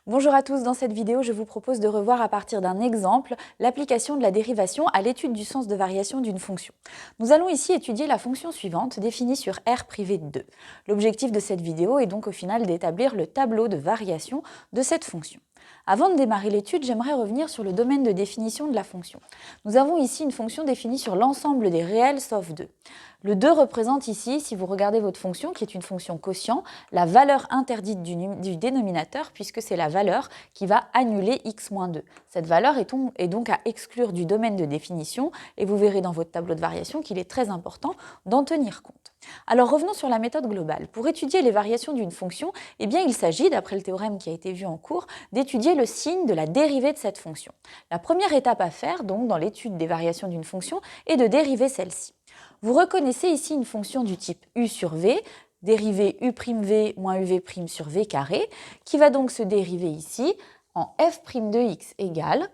Bonjour à tous, dans cette vidéo, je vous propose de revoir à partir d'un exemple l'application de la dérivation à l'étude du sens de variation d'une fonction. Nous allons ici étudier la fonction suivante définie sur R privé de 2. L'objectif de cette vidéo est donc au final d'établir le tableau de variation de cette fonction. Avant de démarrer l'étude, j'aimerais revenir sur le domaine de définition de la fonction. Nous avons ici une fonction définie sur l'ensemble des réels sauf 2. Le 2 représente ici, si vous regardez votre fonction, qui est une fonction quotient, la valeur interdite du dénominateur, puisque c'est la valeur qui va annuler x-2. Cette valeur est donc à exclure du domaine de définition, et vous verrez dans votre tableau de variation qu'il est très important d'en tenir compte. Alors revenons sur la méthode globale. Pour étudier les variations d'une fonction, il s'agit, d'après le théorème qui a été vu en cours, d'étudier le signe de la dérivée de cette fonction. La première étape à faire, donc, dans l'étude des variations d'une fonction, est de dériver celle-ci. Vous reconnaissez ici une fonction du type u sur v, dérivée u'v moins uv' sur v carré, qui va donc se dériver ici en f' de x égale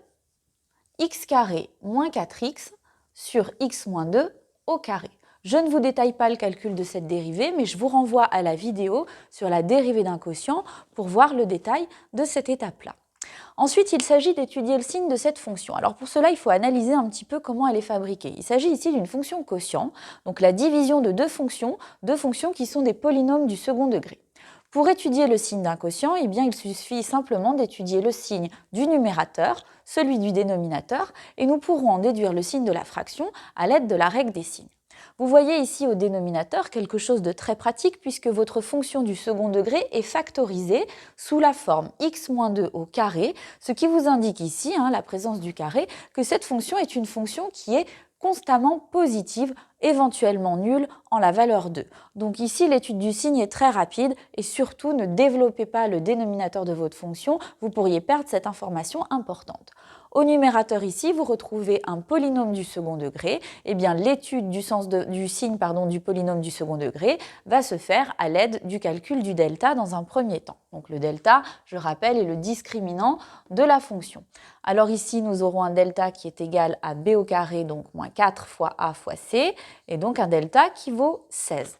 x carré moins 4x sur x moins 2 au carré. Je ne vous détaille pas le calcul de cette dérivée, mais je vous renvoie à la vidéo sur la dérivée d'un quotient pour voir le détail de cette étape-là. Ensuite, il s'agit d'étudier le signe de cette fonction. Alors pour cela, il faut analyser un petit peu comment elle est fabriquée. Il s'agit ici d'une fonction quotient, donc la division de deux fonctions qui sont des polynômes du second degré. Pour étudier le signe d'un quotient, il suffit simplement d'étudier le signe du numérateur, celui du dénominateur, et nous pourrons en déduire le signe de la fraction à l'aide de la règle des signes. Vous voyez ici au dénominateur quelque chose de très pratique puisque votre fonction du second degré est factorisée sous la forme x-2 au carré, ce qui vous indique ici, la présence du carré, que cette fonction est une fonction qui est constamment positive, éventuellement nulle en la valeur 2. Donc ici, l'étude du signe est très rapide et surtout ne développez pas le dénominateur de votre fonction, vous pourriez perdre cette information importante. Au numérateur ici, vous retrouvez un polynôme du second degré. L'étude du signe du polynôme du second degré va se faire à l'aide du calcul du delta dans un premier temps. Donc le delta, je rappelle, est le discriminant de la fonction. Alors ici, nous aurons un delta qui est égal à b au carré, donc moins 4 fois a fois c, et donc un delta qui vaut 16.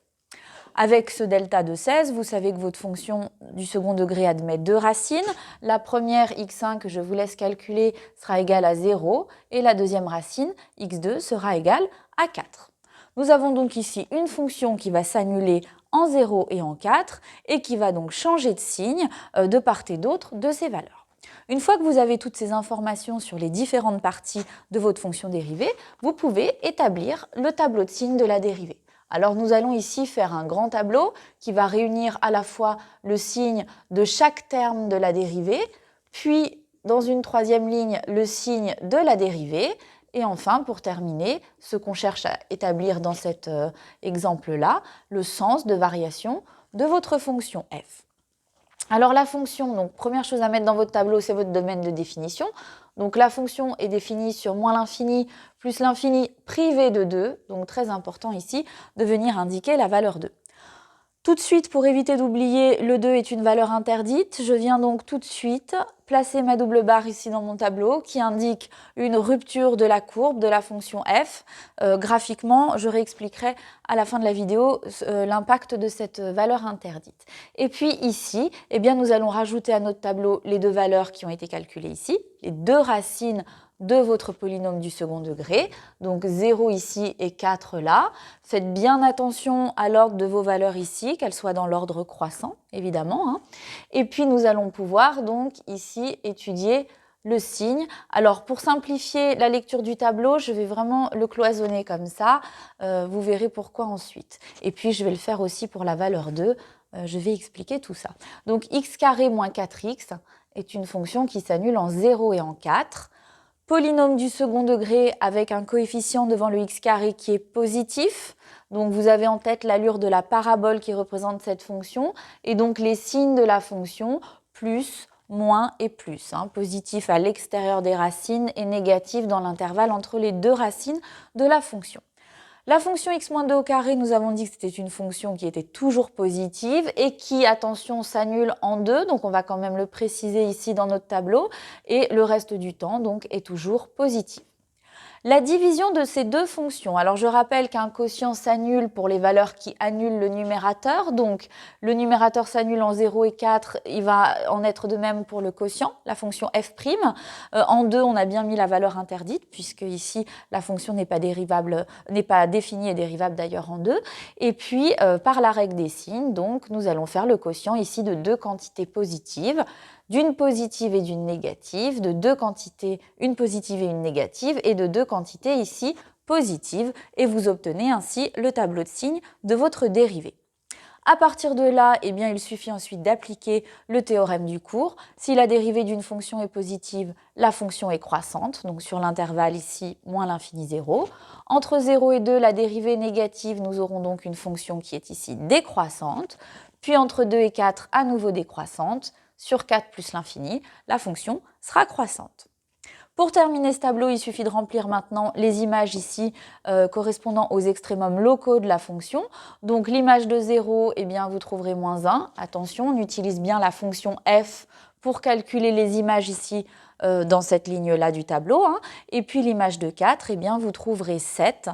Avec ce delta de 16, vous savez que votre fonction du second degré admet deux racines. La première, x1, que je vous laisse calculer, sera égale à 0, et la deuxième racine, x2, sera égale à 4. Nous avons donc ici une fonction qui va s'annuler en 0 et en 4, et qui va donc changer de signe de part et d'autre de ces valeurs. Une fois que vous avez toutes ces informations sur les différentes parties de votre fonction dérivée, vous pouvez établir le tableau de signes de la dérivée. Alors nous allons ici faire un grand tableau qui va réunir à la fois le signe de chaque terme de la dérivée, puis dans une troisième ligne le signe de la dérivée, et enfin pour terminer, ce qu'on cherche à établir dans cet exemple-là, le sens de variation de votre fonction f. Alors la fonction, donc première chose à mettre dans votre tableau, c'est votre domaine de définition. Donc la fonction est définie sur moins l'infini plus l'infini privé de 2, donc très important ici de venir indiquer la valeur 2. Tout de suite, pour éviter d'oublier, le 2 est une valeur interdite. Je viens donc tout de suite placer ma double barre ici dans mon tableau qui indique une rupture de la courbe de la fonction f. Graphiquement, je réexpliquerai à la fin de la vidéo l'impact de cette valeur interdite. Et puis ici, nous allons rajouter à notre tableau les deux valeurs qui ont été calculées ici, les deux racines de votre polynôme du second degré, donc 0 ici et 4 là. Faites bien attention à l'ordre de vos valeurs ici, qu'elles soient dans l'ordre croissant, évidemment. Et puis nous allons pouvoir donc ici étudier le signe. Alors pour simplifier la lecture du tableau, je vais vraiment le cloisonner comme ça, vous verrez pourquoi ensuite. Et puis je vais le faire aussi pour la valeur 2, je vais expliquer tout ça. Donc x carré moins 4x est une fonction qui s'annule en 0 et en 4. Polynôme du second degré avec un coefficient devant le x carré qui est positif. Donc vous avez en tête l'allure de la parabole qui représente cette fonction. Et donc les signes de la fonction, plus, moins et plus. Positif à l'extérieur des racines et négatif dans l'intervalle entre les deux racines de la fonction. La fonction x-2 au carré, nous avons dit que c'était une fonction qui était toujours positive et qui, attention, s'annule en 2, donc on va quand même le préciser ici dans notre tableau, et le reste du temps donc est toujours positif. La division de ces deux fonctions. Alors je rappelle qu'un quotient s'annule pour les valeurs qui annulent le numérateur. Donc le numérateur s'annule en 0 et 4, il va en être de même pour le quotient, la fonction f'. En 2, on a bien mis la valeur interdite, puisque ici la fonction n'est pas définie et dérivable d'ailleurs en 2. Et puis par la règle des signes, donc nous allons faire le quotient ici de deux quantités positives, d'une positive et d'une négative, de deux quantités, une positive et une négative, et de deux quantités ici positives, et vous obtenez ainsi le tableau de signes de votre dérivée. À partir de là, eh bien, il suffit ensuite d'appliquer le théorème du cours. Si la dérivée d'une fonction est positive, la fonction est croissante, donc sur l'intervalle ici, moins l'infini 0. Entre 0 et 2, la dérivée est négative, nous aurons donc une fonction qui est ici décroissante. Puis entre 2 et 4, à nouveau décroissante. Sur 4 plus l'infini, la fonction sera croissante. Pour terminer ce tableau, il suffit de remplir maintenant les images ici correspondant aux extrémums locaux de la fonction. Donc l'image de 0, eh bien, vous trouverez moins 1. Attention, on utilise bien la fonction f pour calculer les images ici dans cette ligne-là du tableau. Et puis l'image de 4, eh bien, vous trouverez 7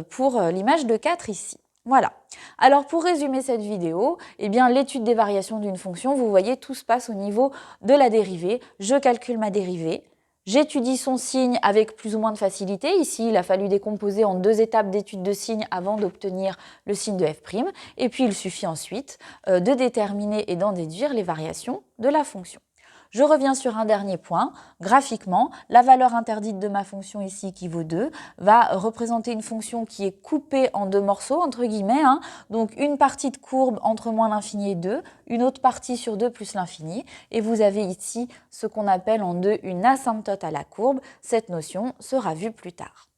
pour l'image de 4 ici. Voilà. Alors pour résumer cette vidéo, eh bien l'étude des variations d'une fonction, vous voyez, tout se passe au niveau de la dérivée. Je calcule ma dérivée, j'étudie son signe avec plus ou moins de facilité. Ici, il a fallu décomposer en deux étapes d'étude de signe avant d'obtenir le signe de f'. Et puis il suffit ensuite de déterminer et d'en déduire les variations de la fonction. Je reviens sur un dernier point. Graphiquement, la valeur interdite de ma fonction ici, qui vaut 2, va représenter une fonction qui est coupée en deux morceaux, entre guillemets. Donc une partie de courbe entre moins l'infini et 2, une autre partie sur 2 plus l'infini. Et vous avez ici ce qu'on appelle en 2 une asymptote à la courbe. Cette notion sera vue plus tard.